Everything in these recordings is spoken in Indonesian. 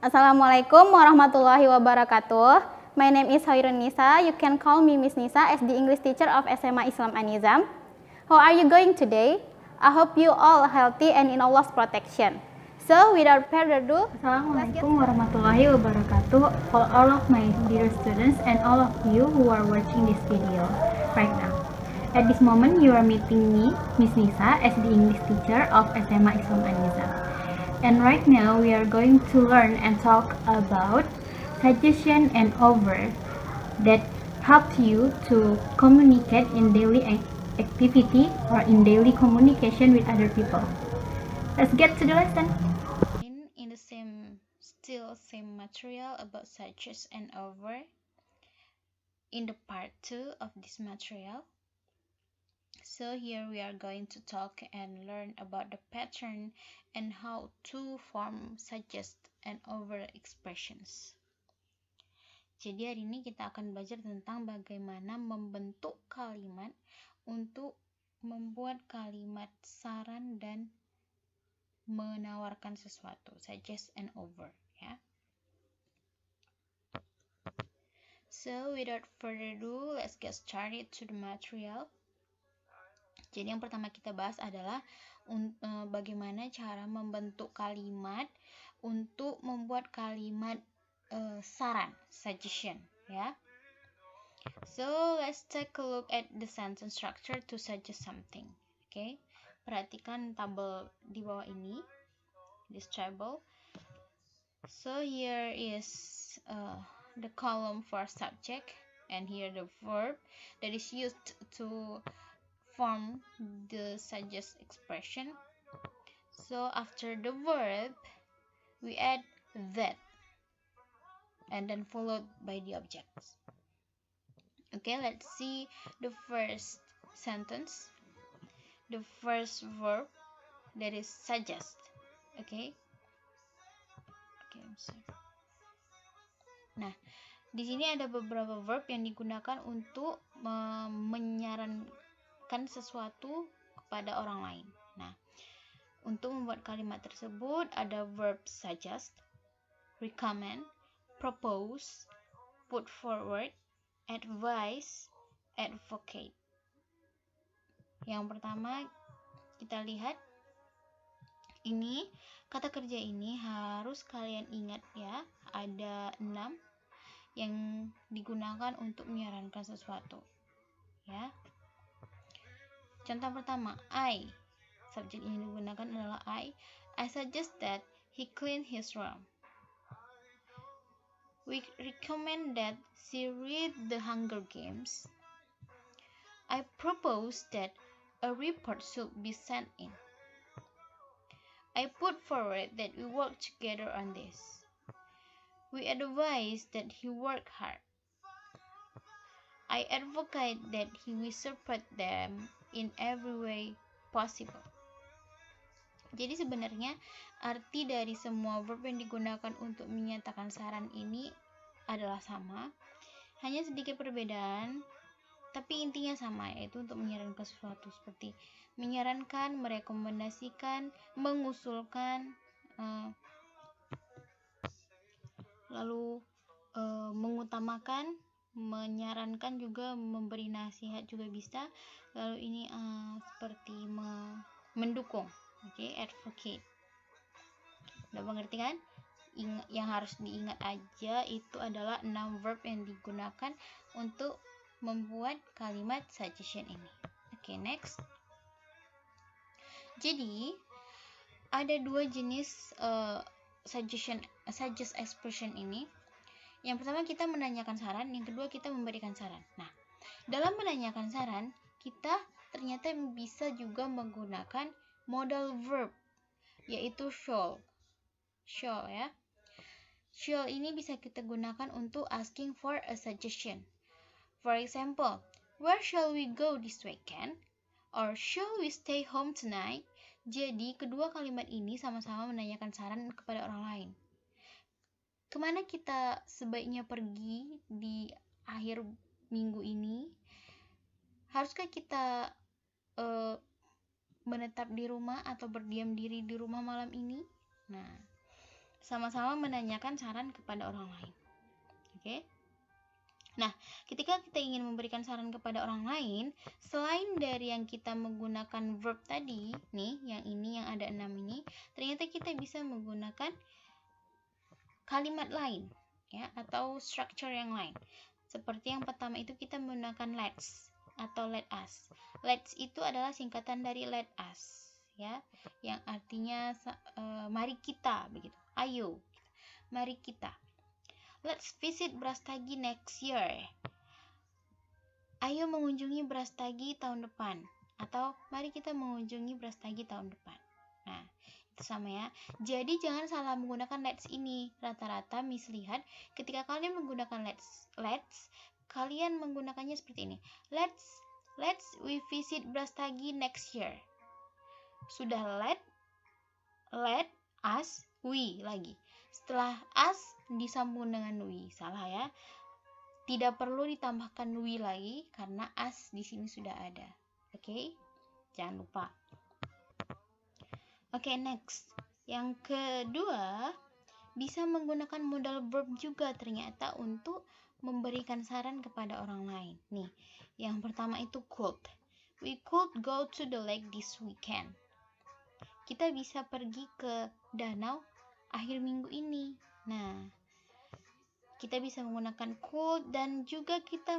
Assalamualaikum warahmatullahi wabarakatuh. My name is Hoirun Nisa. You can call me Miss Nisa as the English teacher of SMA Islam An-Nizam. How are you going today? I hope you all healthy and in Allah's protection. So, without further ado, Assalamualaikum warahmatullahi wabarakatuh for all of my dear students and all of you who are watching this video right now. At this moment, you are meeting me, Miss Nisa, as the English teacher of SMA Islam An-Nizam. And right now, we are going to learn and talk about suggestion and over that helps you to communicate in daily activity or in daily communication with other people. Let's get to the lesson. In the same material about suggest and over. In the part 2 of this material. So here we are going to talk and learn about the pattern and how to form suggest and over expressions. Jadi hari ini kita akan belajar tentang bagaimana membentuk kalimat untuk membuat kalimat saran dan menawarkan sesuatu, suggest and over, ya. So without further ado, let's get started to the material. Jadi yang pertama kita bahas adalah bagaimana cara membentuk kalimat untuk membuat kalimat saran, suggestion, ya. So let's take a look at the sentence structure to suggest something. Okay, perhatikan tabel di bawah ini, this table. So here is the column for subject, and here the verb that is used to form the suggest expression. So after the verb, we add that, and then followed by the objects. Okay, let's see the first sentence, the first verb that is suggest. Okay, I'm sorry. Nah, di sini ada beberapa verb yang digunakan untuk menyarankan sesuatu kepada orang lain. Nah, untuk membuat kalimat tersebut ada verb suggest, recommend, propose, put forward, advise, advocate. Yang pertama kita lihat, ini kata kerja ini harus kalian ingat ya, ada 6 yang digunakan untuk menyarankan sesuatu, ya. Contoh pertama, I. Subjek yang digunakan adalah I. I suggest that he clean his room. We recommend that she read the Hunger Games. I propose that a report should be sent in. I put forward that we work together on this. We advise that he work hard. I advocate that he will support them in every way possible. Jadi sebenarnya arti dari semua verb yang digunakan untuk menyatakan saran ini adalah sama, hanya sedikit perbedaan, tapi intinya sama, yaitu untuk menyarankan sesuatu, seperti menyarankan, merekomendasikan, mengusulkan, lalu mengutamakan, menyarankan juga, memberi nasihat juga bisa. Lalu ini seperti mendukung. Oke, advocate. Udah mengerti kan? Yang harus diingat aja itu adalah 6 verb yang digunakan untuk membuat kalimat suggestion ini. Oke, next. Jadi ada 2 jenis suggest expression ini. Yang pertama kita menanyakan saran, yang kedua kita memberikan saran. Nah, dalam menanyakan saran, kita ternyata bisa juga menggunakan modal verb, yaitu shall. Shall, ya. Shall ini bisa kita gunakan untuk asking for a suggestion. For example, where shall we go this weekend? Or shall we stay home tonight? Jadi, kedua kalimat ini sama-sama menanyakan saran kepada orang lain. Kemana kita sebaiknya pergi di akhir minggu ini? Haruskah kita menetap di rumah atau berdiam diri di rumah malam ini? Nah, sama-sama menanyakan saran kepada orang lain. Oke? Nah, ketika kita ingin memberikan saran kepada orang lain, selain dari yang kita menggunakan verb tadi, nih, yang ini yang ada 6 ini, ternyata kita bisa menggunakan kalimat lain, ya, atau structure yang lain. Seperti yang pertama itu kita menggunakan let's atau let us. Let's itu adalah singkatan dari let us, ya, yang artinya mari kita, begitu. Ayo, mari kita. Let's visit Brastagi next year. Ayo mengunjungi Brastagi tahun depan. Atau mari kita mengunjungi Brastagi tahun depan. Nah, itu sama ya. Jadi jangan salah menggunakan let's ini. Rata-rata mislihat ketika kalian menggunakan let's, kalian menggunakannya seperti ini. Let's we visit Brastagi next year. Sudah let us, we lagi. Setelah us disambung dengan we, salah ya. Tidak perlu ditambahkan we lagi karena us di sini sudah ada. Oke? Jangan lupa. Oke, next. Yang kedua, bisa menggunakan modal verb juga ternyata untuk memberikan saran kepada orang lain. Nih, yang pertama itu could. We could go to the lake this weekend. Kita bisa pergi ke danau akhir minggu ini. Nah, kita bisa menggunakan could dan juga kita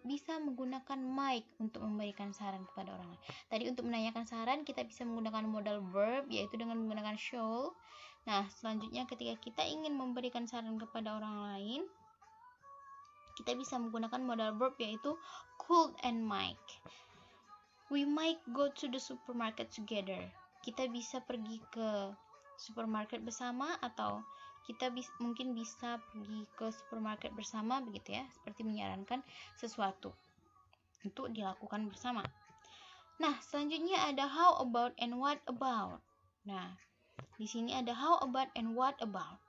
bisa menggunakan might untuk memberikan saran kepada orang lain. Tadi untuk menanyakan saran kita bisa menggunakan modal verb yaitu dengan menggunakan shall. Nah, selanjutnya ketika kita ingin memberikan saran kepada orang lain, kita bisa menggunakan modal verb yaitu could and might. We might go to the supermarket together. Kita bisa pergi ke supermarket bersama atau kita mungkin bisa pergi ke supermarket bersama, begitu ya, seperti menyarankan sesuatu untuk dilakukan bersama. Nah, selanjutnya ada how about and what about. Nah, di sini ada how about and what about.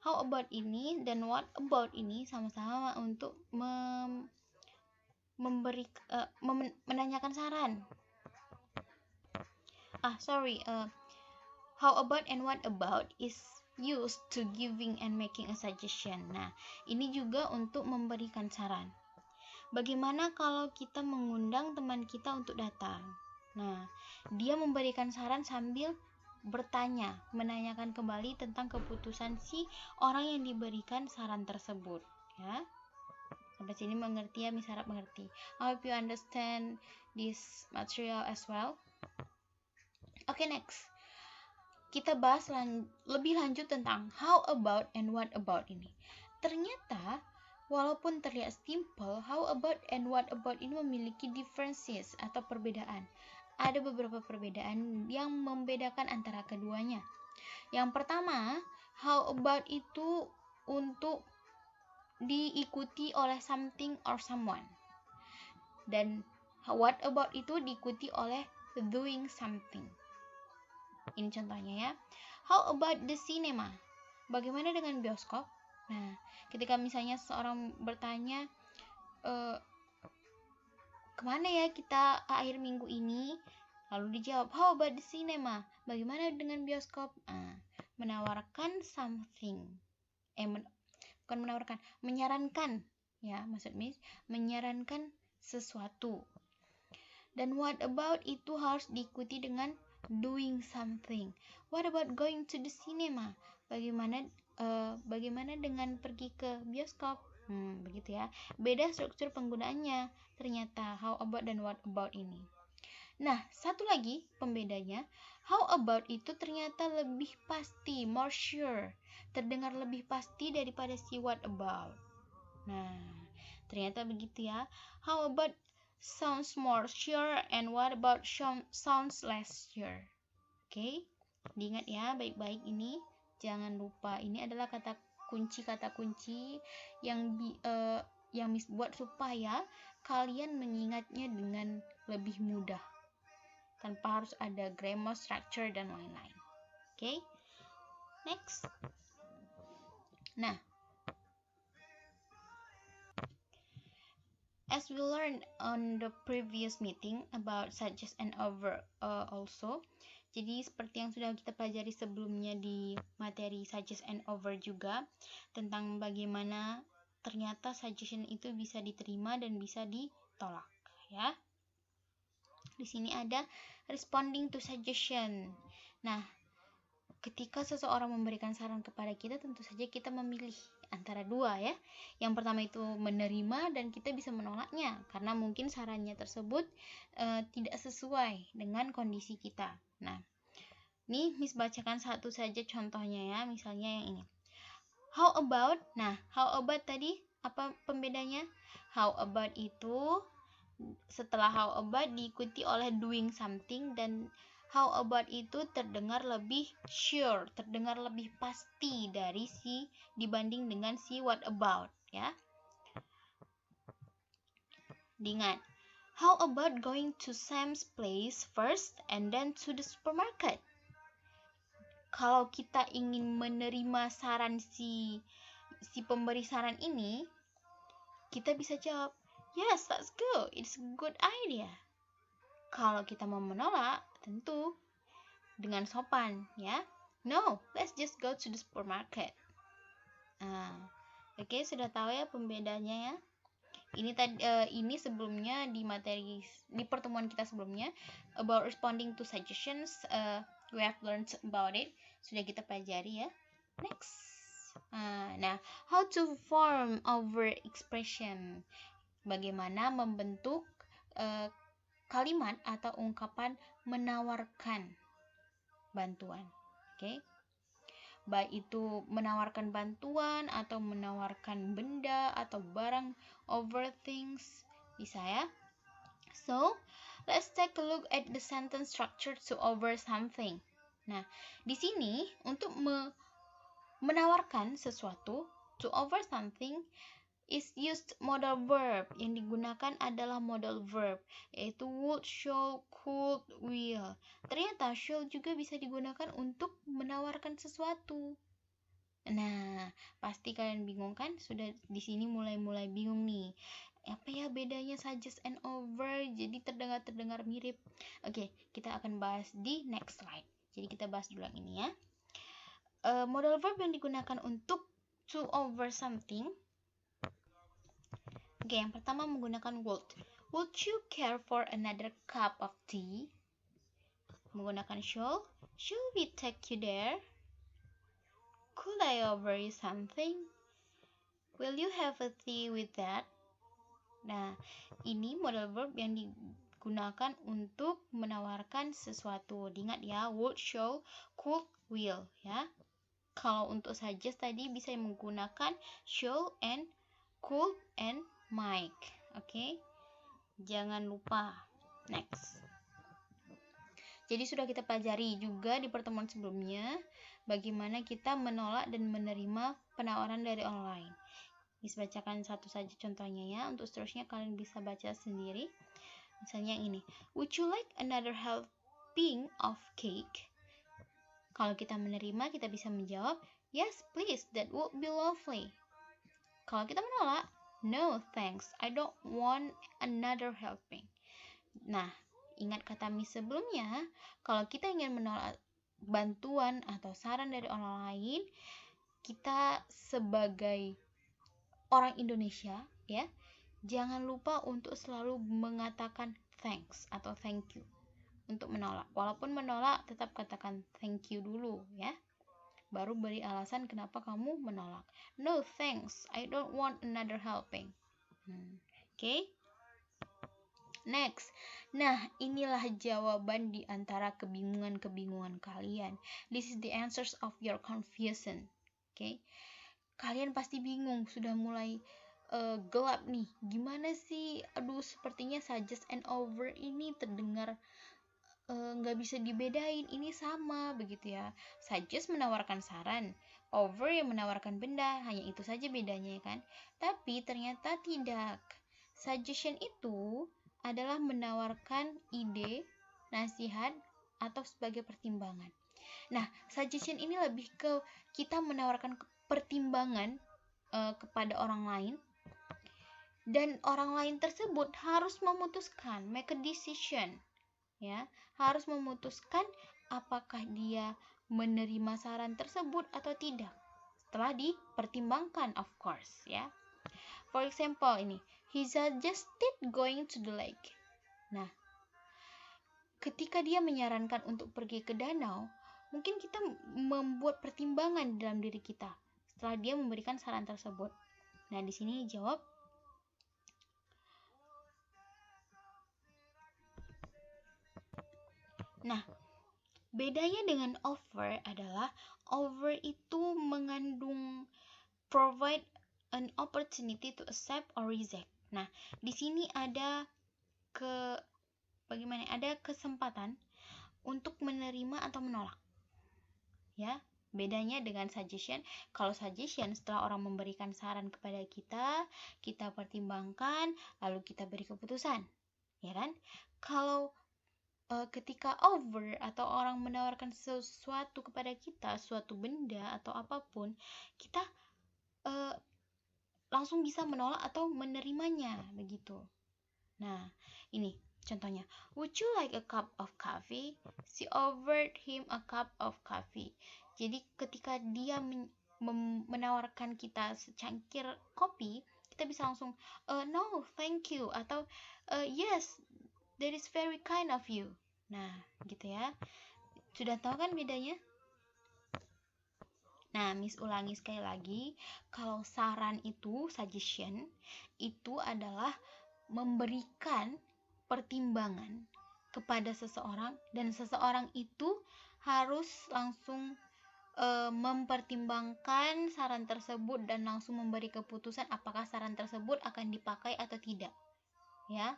How about ini dan what about ini sama-sama untuk menanyakan saran. How about and what about is used to giving and making a suggestion. Nah, ini juga untuk memberikan saran. Bagaimana kalau kita mengundang teman kita untuk datang? Nah, dia memberikan saran sambil bertanya, menanyakan kembali tentang keputusan si orang yang diberikan saran tersebut, ya. Sampai sini mengerti ya, Miss harap mengerti. I hope you understand this material as well. Okay, next. Kita bahas lebih lanjut tentang how about and what about ini. Ternyata, walaupun terlihat simple, how about and what about ini memiliki differences atau perbedaan. Ada beberapa perbedaan yang membedakan antara keduanya. Yang pertama, how about itu untuk diikuti oleh something or someone. Dan what about itu diikuti oleh doing something. Ini contohnya ya. How about the cinema? Bagaimana dengan bioskop? Nah, ketika misalnya seorang bertanya, kemana ya kita akhir minggu ini? Lalu dijawab, how about the cinema? Bagaimana dengan bioskop? Menawarkan something. Bukan menawarkan, menyarankan. Ya, maksud Miss, menyarankan sesuatu. Dan what about itu harus diikuti dengan doing something. What about going to the cinema? Bagaimana dengan pergi ke bioskop? Begitu ya. Beda struktur penggunaannya ternyata how about dan what about ini. Nah, satu lagi pembedanya, how about itu ternyata lebih pasti, more sure. Terdengar lebih pasti daripada si what about. Nah, ternyata begitu ya. How about sounds more sure and what about sounds less sure. Oke, diingat ya baik-baik ini. Jangan lupa ini adalah kata kunci yang Miss buat supaya kalian mengingatnya dengan lebih mudah tanpa harus ada grammar, structure dan lain-lain. Oke, next. Nah, as we learned on the previous meeting about suggest and over also, Jadi seperti yang sudah kita pelajari sebelumnya di materi suggest and over juga, tentang bagaimana ternyata suggestion itu bisa diterima dan bisa ditolak, ya. Di sini ada responding to suggestion. Nah, ketika seseorang memberikan saran kepada kita, tentu saja kita memilih antara dua, ya. Yang pertama itu menerima, dan kita bisa menolaknya karena mungkin sarannya tersebut tidak sesuai dengan kondisi kita. Nah, nih Miss bacakan satu saja contohnya, ya. Misalnya yang ini. How about? Nah, how about tadi apa pembedanya? How about itu setelah how about diikuti oleh doing something, dan how about itu terdengar lebih sure, terdengar lebih pasti dari dibanding dengan what about, ya. Diingat, how about going to Sam's place first and then to the supermarket? Kalau kita ingin menerima saran si pemberi saran ini, kita bisa jawab, yes, that's good. It's a good idea. Kalau kita mau menolak, tentu dengan sopan, ya. No, let's just go to the supermarket. Oke, sudah tahu ya pembedanya, ya. Ini sebelumnya di pertemuan kita sebelumnya about responding to suggestions, we have learned about it. Sudah kita pelajari, ya. Next. Nah, how to form over expression. Bagaimana membentuk kalimat atau ungkapan menawarkan bantuan. Oke. Baik itu menawarkan bantuan atau menawarkan benda atau barang over things, bisa, ya. So, let's take a look at the sentence structure to over something. Nah, di sini untuk menawarkan sesuatu, to over something, is used modal verb. Yang digunakan adalah modal verb, yaitu would, should, could, will. Ternyata should juga bisa digunakan untuk menawarkan sesuatu. Nah, pasti kalian bingung kan? Sudah di sini mulai bingung nih. Apa ya bedanya suggest and over? Jadi terdengar mirip. Oke, kita akan bahas di next slide. Jadi kita bahas dulu yang ini, ya. Modal verb yang digunakan untuk to over something. Oke, yang pertama menggunakan would. Would you care for another cup of tea? Menggunakan shall. Should we take you there? Could I offer you something? Will you have a tea with that? Nah, ini modal verb yang digunakan untuk menawarkan sesuatu. Diingat, ya, would, shall, could, will, ya. Kalau untuk suggest tadi bisa menggunakan shall and could and might. Oke. Jangan lupa. Next. Jadi sudah kita pelajari juga di pertemuan sebelumnya bagaimana kita menolak dan menerima penawaran dari orang lain. Bisa bacakan satu saja contohnya, ya. Untuk seterusnya kalian bisa baca sendiri. Misalnya yang ini. Would you like another helping of cake? Kalau kita menerima, kita bisa menjawab, yes, please, that would be lovely. Kalau kita menolak, no, thanks, I don't want another helping. Nah, ingat kata Miss sebelumnya, kalau kita ingin menolak bantuan atau saran dari orang lain, kita sebagai orang Indonesia, ya, jangan lupa untuk selalu mengatakan thanks atau thank you untuk menolak. Walaupun menolak, tetap katakan thank you dulu, ya. Baru beri alasan kenapa kamu menolak. No, thanks. I don't want another helping. Oke. Next. Nah, inilah jawaban di antara kebingungan kalian. This is the answers of your confusion. Oke. Kalian pasti bingung, sudah mulai gelap nih. Gimana sih? Aduh, sepertinya suggest and over ini terdengar nggak bisa dibedain, ini sama begitu, ya. Suggest menawarkan saran, over yang menawarkan benda, hanya itu saja bedanya, ya kan. Tapi ternyata tidak. Suggestion itu adalah menawarkan ide, nasihat, atau sebagai pertimbangan. Nah, suggestion ini lebih ke kita menawarkan pertimbangan kepada orang lain, dan orang lain tersebut harus memutuskan, make a decision, ya, harus memutuskan apakah dia menerima saran tersebut atau tidak. Setelah dipertimbangkan, of course, ya. For example, ini, he suggested going to the lake. Nah, ketika dia menyarankan untuk pergi ke danau, mungkin kita membuat pertimbangan dalam diri kita setelah dia memberikan saran tersebut. Nah, di sini jawab. Nah, bedanya dengan offer adalah offer itu mengandung provide an opportunity to accept or reject. Nah, di sini ada ada kesempatan untuk menerima atau menolak. Ya, bedanya dengan suggestion. Kalau suggestion, setelah orang memberikan saran kepada kita pertimbangkan, lalu kita beri keputusan, ya kan? Kalau ketika offer atau orang menawarkan sesuatu kepada kita, suatu benda atau apapun, kita langsung bisa menolak atau menerimanya, begitu. Nah, ini contohnya. Would you like a cup of coffee? She offered him a cup of coffee. Jadi ketika dia menawarkan kita secangkir kopi, kita bisa langsung no, thank you, atau yes, that is very kind of you. Nah, gitu ya. Sudah tahu kan bedanya? Nah, Miss ulangi sekali lagi. Kalau saran itu, suggestion, itu adalah memberikan pertimbangan kepada seseorang, dan seseorang itu harus langsung mempertimbangkan saran tersebut dan langsung memberi keputusan apakah saran tersebut akan dipakai atau tidak, ya.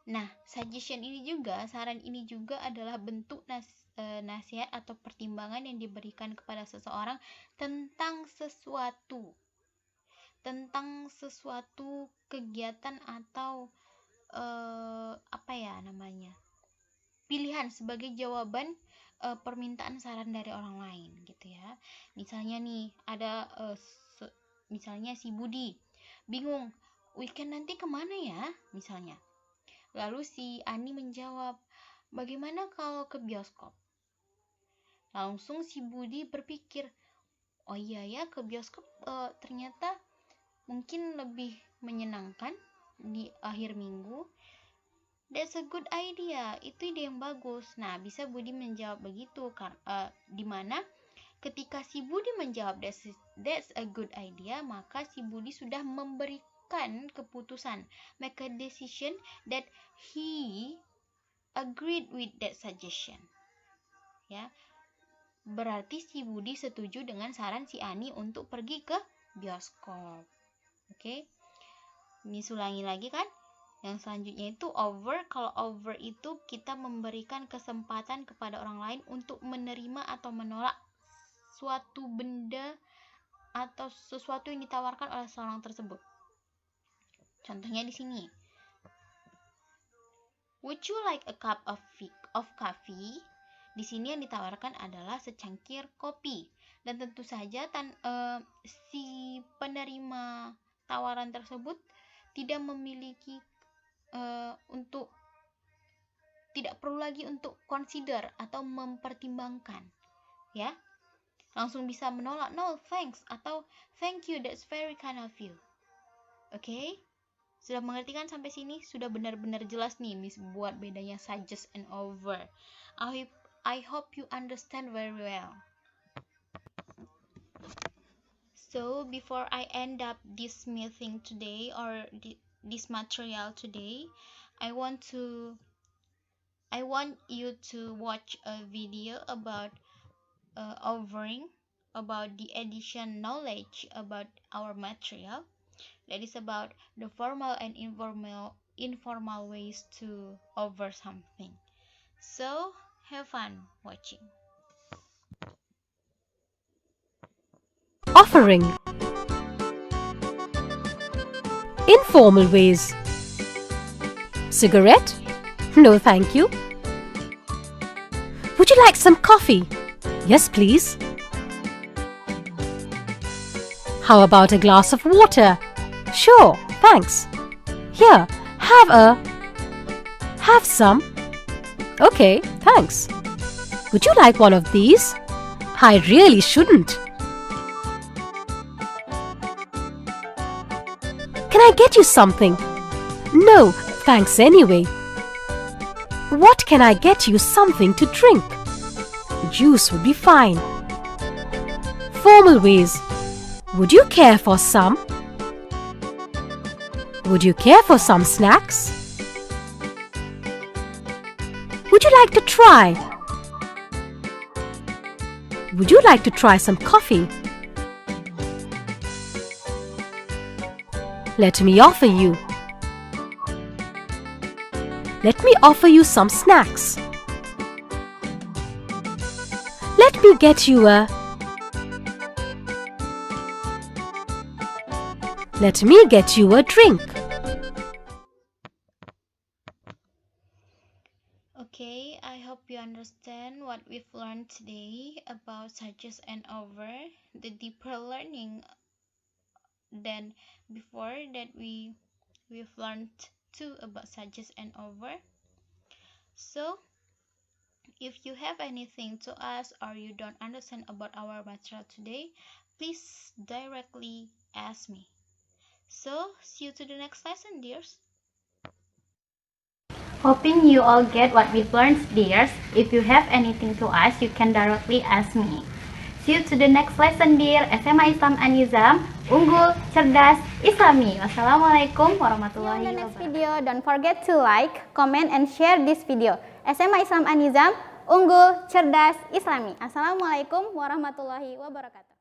Nah, suggestion ini juga, saran ini juga adalah bentuk nasihat atau pertimbangan yang diberikan kepada seseorang tentang sesuatu kegiatan atau pilihan sebagai jawaban permintaan saran dari orang lain, gitu ya. Misalnya nih, ada misalnya si Budi bingung, weekend nanti kemana ya, misalnya. Lalu si Ani menjawab, bagaimana kalau ke bioskop? Langsung si Budi berpikir, oh iya ya, ke bioskop ternyata mungkin lebih menyenangkan di akhir minggu. That's a good idea, itu ide yang bagus. Nah, bisa Budi menjawab begitu, dimana ketika si Budi menjawab that's a good idea, maka si Budi sudah memberikan keputusan, make a decision that he agreed with that suggestion, ya. Berarti si Budi setuju dengan saran si Ani untuk pergi ke bioskop. Oke. Ini ulangi lagi kan. Yang selanjutnya itu over. Kalau over itu kita memberikan kesempatan kepada orang lain untuk menerima atau menolak suatu benda atau sesuatu yang ditawarkan oleh seorang tersebut. Contohnya di sini. Would you like a cup of coffee? Di sini yang ditawarkan adalah secangkir kopi. Dan tentu saja si penerima tawaran tersebut tidak memiliki tidak perlu lagi untuk consider atau mempertimbangkan, ya. Langsung bisa menolak, no thanks, atau thank you, that's very kind of you. Oke? Sudah mengerti kan sampai sini? Sudah benar-benar jelas nih Miss buat bedanya suggest and over. I hope you understand very well. So before I end up this meeting today or this material today, I want you to watch a video about overing, about the addition knowledge about our material. That is about the formal and informal ways to over something. So have fun watching. Offering. Informal ways. Cigarette? No, thank you. Would you like some coffee? Yes, please. How about a glass of water? Sure, thanks. Here, have Have some? Okay, thanks. Would you like one of these? I really shouldn't. Can I get you something? No, thanks anyway. What can I get you something to drink? Juice would be fine. Formal ways. Would you care for some? Would you care for some snacks? Would you like to try? Would you like to try some coffee? Let me offer you. Let me offer you some snacks. Let me get you a... Let me get you a drink. Okay, I hope you understand what we've learned today about suggest and over, the deeper learning than before that we've learned too about suggest and over. So if you have anything to ask or you don't understand about our material today, please directly ask me. So see you to the next lesson, dears. Hoping you all get what we've learned, dears. If you have anything to ask, you can directly ask me. See you to the next lesson, dear. SMA Islam An-Nizam, unggul, cerdas, Islami. Wassalamualaikum warahmatullahi See you in the next wabarakatuh. video. Don't forget to like, comment, and share this video. SMA Islam An-Nizam, unggul, cerdas, Islami. Assalamualaikum warahmatullahi wabarakatuh.